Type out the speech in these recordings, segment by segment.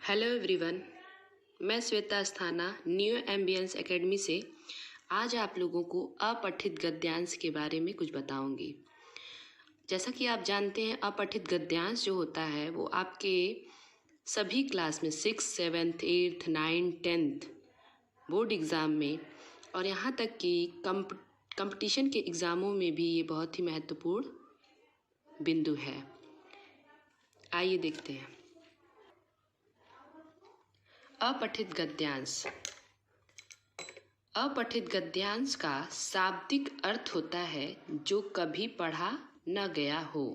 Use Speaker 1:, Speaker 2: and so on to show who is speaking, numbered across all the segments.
Speaker 1: Hello everyone, मैं Shweta Asthana new ambience academy से आज आप लोगों को अपठित गद्यांश के बारे में कुछ बताऊंगी। जैसा कि आप जानते हैं, अपठित गद्यांश जो होता है वो आपके सभी क्लास में 6, 7, 8, 9, 10 बोर्ड एग्ज़ाम में और यहाँ तक कि कंपटीशन के एग्ज़ामों में भी ये बहुत ही महत्वपूर्ण बिंदु है। आइए देखते हैं। अपठित गद्यांश। अपठित गद्यांश का शाब्दिक अर्थ होता है जो कभी पढ़ा न गया हो।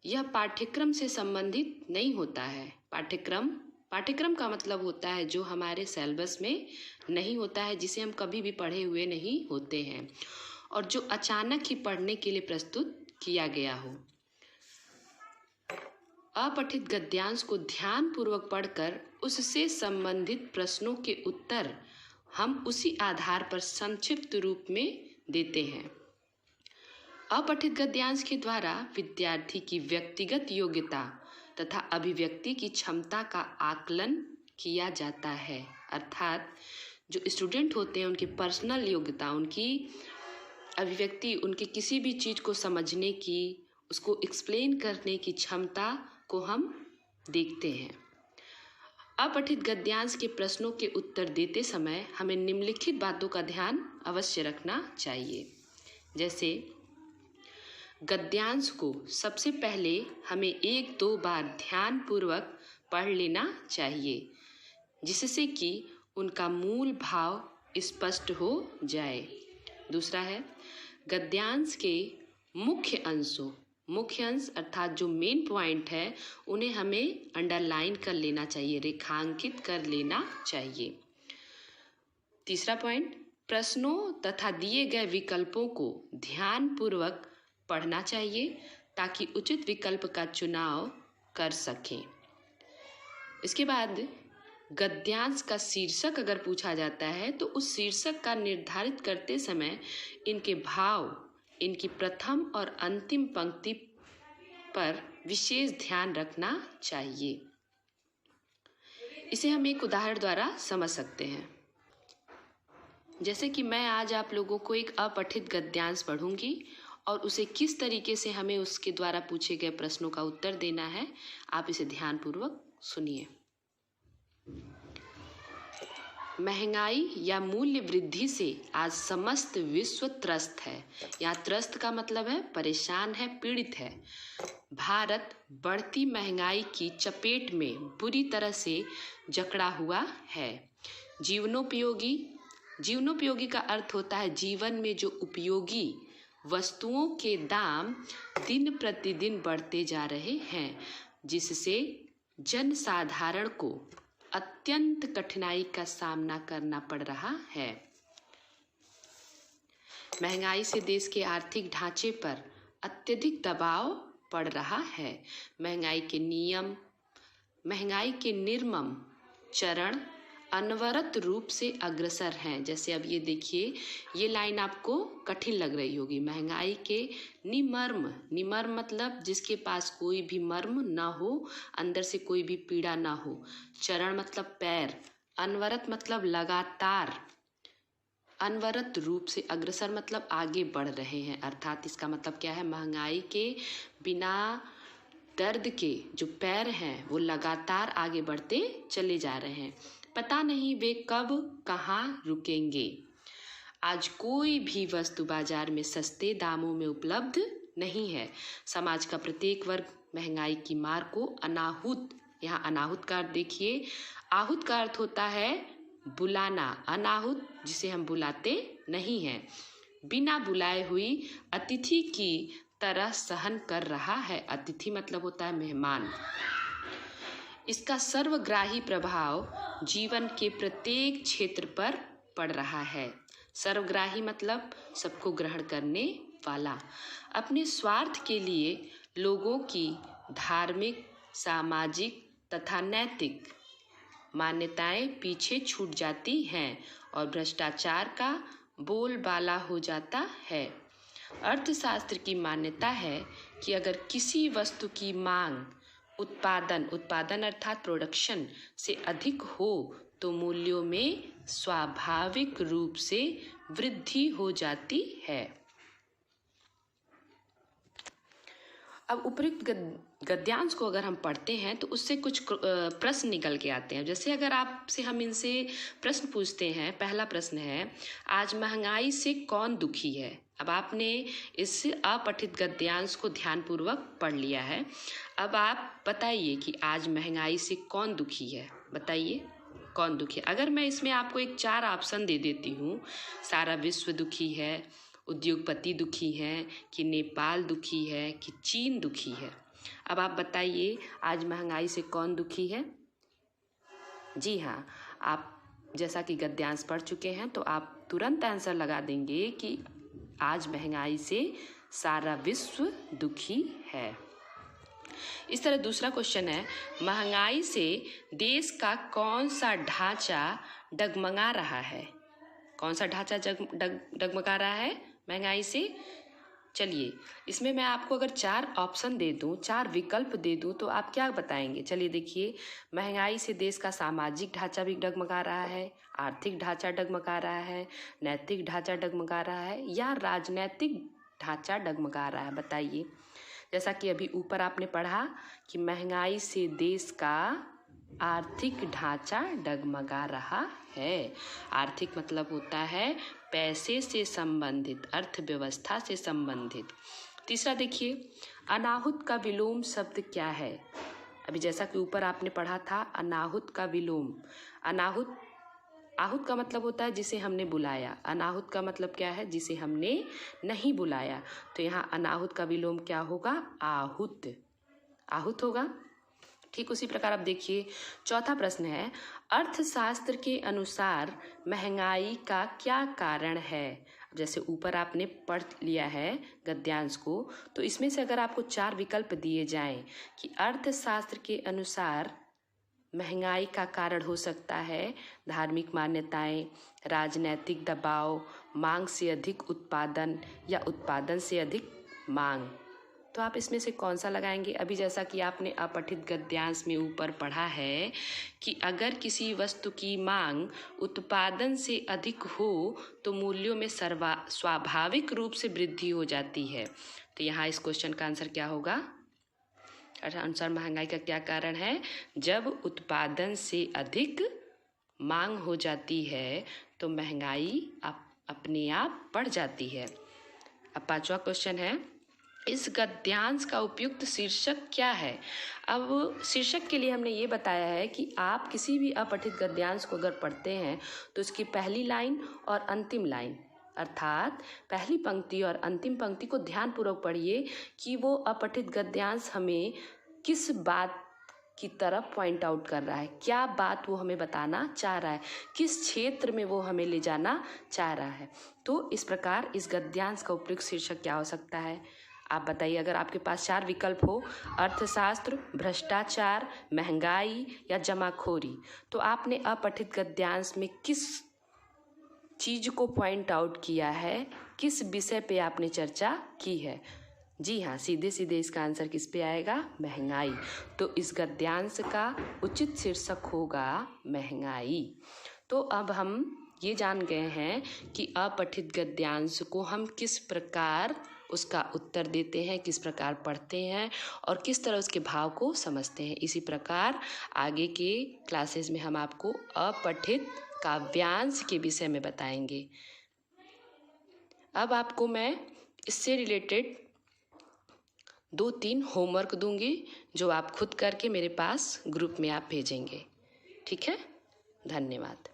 Speaker 1: यह पाठ्यक्रम से संबंधित नहीं होता है। पाठ्यक्रम का मतलब होता है जो हमारे सिलेबस में नहीं होता है, जिसे हम कभी भी पढ़े हुए नहीं होते हैं और जो अचानक ही पढ़ने के लिए प्रस्तुत किया गया हो। अपठित गद्यांश को ध्यानपूर्वक पढ़कर उससे संबंधित प्रश्नों के उत्तर हम उसी आधार पर संक्षिप्त रूप में देते हैं। अपठित गद्यांश के द्वारा विद्यार्थी की व्यक्तिगत योग्यता तथा अभिव्यक्ति की क्षमता का आकलन किया जाता है। अर्थात जो स्टूडेंट होते हैं उनकी पर्सनल योग्यता, उनकी अभिव्यक्ति, उनकी किसी भी चीज़ को समझने की, उसको एक्सप्लेन करने की क्षमता को हम देखते हैं। अपठित गद्यांश के प्रश्नों के उत्तर देते समय हमें निम्नलिखित बातों का ध्यान अवश्य रखना चाहिए। जैसे गद्यांश को सबसे पहले हमें 1-2 बार ध्यानपूर्वक पढ़ लेना चाहिए, जिससे कि उनका मूल भाव स्पष्ट हो जाए। दूसरा है गद्यांश के मुख्य अंश अर्थात जो मेन पॉइंट है उन्हें हमें अंडरलाइन कर लेना चाहिए, रेखांकित कर लेना चाहिए। तीसरा पॉइंट, प्रश्नों तथा दिए गए विकल्पों को ध्यानपूर्वक पढ़ना चाहिए ताकि उचित विकल्प का चुनाव कर सकें। इसके बाद गद्यांश का शीर्षक अगर पूछा जाता है तो उस शीर्षक का निर्धारित करते समय इनके भाव, इनकी प्रथम और अंतिम पंक्ति पर विशेष ध्यान रखना चाहिए। इसे हम एक उदाहरण द्वारा समझ सकते हैं। जैसे कि मैं आज आप लोगों को एक अपठित गद्यांश पढ़ूंगी और उसे किस तरीके से हमें उसके द्वारा पूछे गए प्रश्नों का उत्तर देना है, आप इसे ध्यानपूर्वक सुनिए। महंगाई या मूल्य वृद्धि से आज समस्त विश्व त्रस्त है। यहाँ त्रस्त का मतलब है परेशान है, पीड़ित है। भारत बढ़ती महंगाई की चपेट में बुरी तरह से जकड़ा हुआ है। जीवनोपयोगी का अर्थ होता है जीवन में जो उपयोगी वस्तुओं के दाम दिन प्रतिदिन बढ़ते जा रहे हैं, जिससे जनसाधारण को अत्यंत कठिनाई का सामना करना पड़ रहा है। महंगाई से देश के आर्थिक ढांचे पर अत्यधिक दबाव पड़ रहा है। महंगाई के निर्मम चरण अनवरत रूप से अग्रसर हैं। जैसे अब ये देखिए, ये लाइन आपको कठिन लग रही होगी। महंगाई के निमर्म मतलब जिसके पास कोई भी मर्म ना हो, अंदर से कोई भी पीड़ा ना हो। चरण मतलब पैर, अनवरत मतलब लगातार, अनवरत रूप से अग्रसर मतलब आगे बढ़ रहे हैं। अर्थात इसका मतलब क्या है, महंगाई के बिना दर्द के जो पैर हैं वो लगातार आगे बढ़ते चले जा रहे हैं। पता नहीं वे कब कहाँ रुकेंगे। आज कोई भी वस्तु बाजार में सस्ते दामों में उपलब्ध नहीं है। समाज का प्रत्येक वर्ग महंगाई की मार को अनाहुत, यहाँ अनाहुत का अर्थ देखिए, आहूत का अर्थ होता है बुलाना, अनाहुत जिसे हम बुलाते नहीं हैं, बिना बुलाए हुई अतिथि की तरह सहन कर रहा है। अतिथि मतलब होता है मेहमान। इसका सर्वग्राही प्रभाव जीवन के प्रत्येक क्षेत्र पर पड़ रहा है। सर्वग्राही मतलब सबको ग्रहण करने वाला। अपने स्वार्थ के लिए लोगों की धार्मिक, सामाजिक तथा नैतिक मान्यताएं पीछे छूट जाती हैं और भ्रष्टाचार का बोलबाला हो जाता है। अर्थशास्त्र की मान्यता है कि अगर किसी वस्तु की मांग उत्पादन अर्थात प्रोडक्शन से अधिक हो तो मूल्यों में स्वाभाविक रूप से वृद्धि हो जाती है। अब उपयुक्त गद्यांश को अगर हम पढ़ते हैं तो उससे कुछ प्रश्न निकल के आते हैं। जैसे अगर आपसे हम इनसे प्रश्न पूछते हैं, पहला प्रश्न है, आज महंगाई से कौन दुखी है। अब आपने इस अपठित गद्यांश को ध्यानपूर्वक पढ़ लिया है। अब आप बताइए कि आज महंगाई से कौन दुखी है, बताइए कौन दुखी है। अगर मैं इसमें आपको एक 4 ऑप्शन दे देती हूँ, सारा विश्व दुखी है, उद्योगपति दुखी हैं, कि नेपाल दुखी है, कि चीन दुखी है। अब आप बताइए आज महंगाई से कौन दुखी है। जी हाँ, आप जैसा कि गद्यांश पढ़ चुके हैं तो आप तुरंत आंसर लगा देंगे कि आज महंगाई से सारा विश्व दुखी है। इस तरह दूसरा क्वेश्चन है, महंगाई से देश का कौन सा ढांचा डगमगा रहा है। कौन सा ढांचा डगमगा रहा है महंगाई से। चलिए इसमें मैं आपको अगर 4 ऑप्शन दे दूं, 4 विकल्प दे दूं तो आप क्या बताएंगे। चलिए देखिए, महंगाई से देश का सामाजिक ढांचा भी डगमगा रहा है, आर्थिक ढांचा डगमगा रहा है, नैतिक ढांचा डगमगा रहा है, या राजनैतिक ढांचा डगमगा रहा है, बताइए। जैसा कि अभी ऊपर आपने पढ़ा कि महंगाई से देश का आर्थिक ढांचा डगमगा रहा है। आर्थिक मतलब होता है पैसे से संबंधित, अर्थव्यवस्था से संबंधित। तीसरा देखिए, अनाहुत का विलोम शब्द क्या है। अभी जैसा कि ऊपर आपने पढ़ा था, अनाहुत का विलोम। आहूत का मतलब होता है जिसे हमने बुलाया, अनाहुत का मतलब क्या है, जिसे हमने नहीं बुलाया। तो यहाँ अनाहुत का विलोम क्या होगा, आहूत, आहूत होगा। ठीक उसी प्रकार अब देखिए, चौथा प्रश्न है, अर्थशास्त्र के अनुसार महंगाई का क्या कारण है। जैसे ऊपर आपने पढ़ लिया है गद्यांश को, तो इसमें से अगर आपको 4 विकल्प दिए जाएं कि अर्थशास्त्र के अनुसार महंगाई का कारण हो सकता है धार्मिक मान्यताएं, राजनैतिक दबाव, मांग से अधिक उत्पादन, या उत्पादन से अधिक मांग, तो आप इसमें से कौन सा लगाएंगे। अभी जैसा कि आपने अपठित गद्यांश में ऊपर पढ़ा है कि अगर किसी वस्तु की मांग उत्पादन से अधिक हो तो मूल्यों में स्वाभाविक रूप से वृद्धि हो जाती है। तो यहाँ इस क्वेश्चन का आंसर क्या होगा, अनुसार महंगाई का क्या कारण है, जब उत्पादन से अधिक मांग हो जाती है तो महंगाई अपने आप बढ़ जाती है। अब 5वां क्वेश्चन है, इस गद्यांश का उपयुक्त शीर्षक क्या है। अब शीर्षक के लिए हमने ये बताया है कि आप किसी भी अपठित गद्यांश को अगर पढ़ते हैं तो उसकी पहली लाइन और अंतिम लाइन, अर्थात पहली पंक्ति और अंतिम पंक्ति को ध्यानपूर्वक पढ़िए कि वो अपठित गद्यांश हमें किस बात की तरफ पॉइंट आउट कर रहा है, क्या बात वो हमें बताना चाह रहा है, किस क्षेत्र में वो हमें ले जाना चाह रहा है। तो इस प्रकार इस गद्यांश का उपयुक्त शीर्षक क्या हो सकता है, आप बताइए। अगर आपके पास 4 विकल्प हो, अर्थशास्त्र, भ्रष्टाचार, महंगाई या जमाखोरी, तो आपने अपठित गद्यांश में किस चीज को पॉइंट आउट किया है, किस विषय पे आपने चर्चा की है। जी हाँ, सीधे सीधे इसका आंसर किस पे आएगा, महंगाई। तो इस गद्यांश का उचित शीर्षक होगा महंगाई। तो अब हम ये जान गए हैं कि अपठित गद्यांश को हम किस प्रकार उसका उत्तर देते हैं, किस प्रकार पढ़ते हैं और किस तरह उसके भाव को समझते हैं। इसी प्रकार आगे के क्लासेस में हम आपको अपठित काव्यांश के विषय में बताएंगे। अब आपको मैं इससे रिलेटेड 2-3 होमवर्क दूंगी जो आप खुद करके मेरे पास ग्रुप में आप भेजेंगे। ठीक है, धन्यवाद।